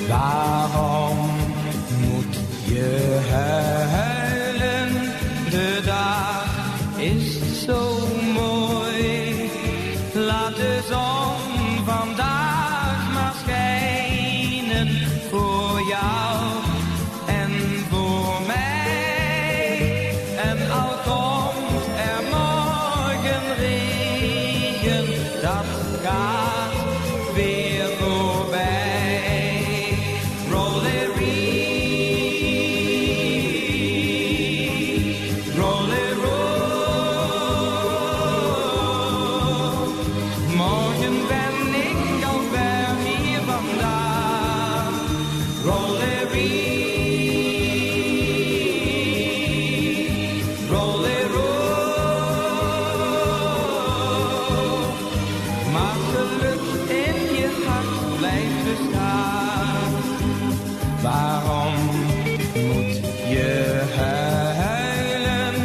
Waarom moet je huilen? De dag is zo mooi. Laat de zon vandaag maar schijnen voor jou en voor mij. En al komt er morgen regen, dat gaat weer voorbij. Waarom moet je huilen?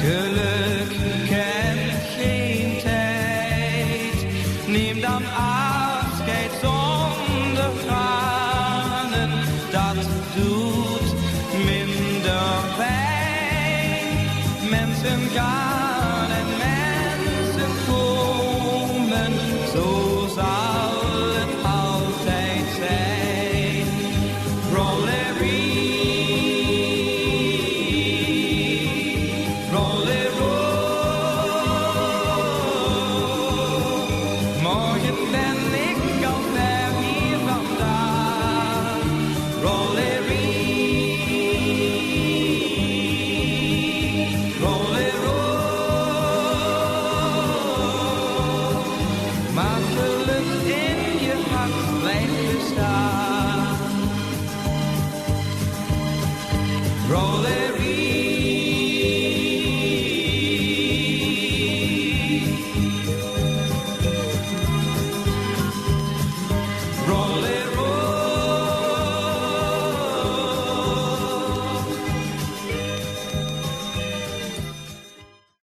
Geluk kent geen tijd. Neem dan afscheid zonder tranen. Dat doet minder pijn. Mensen gaan en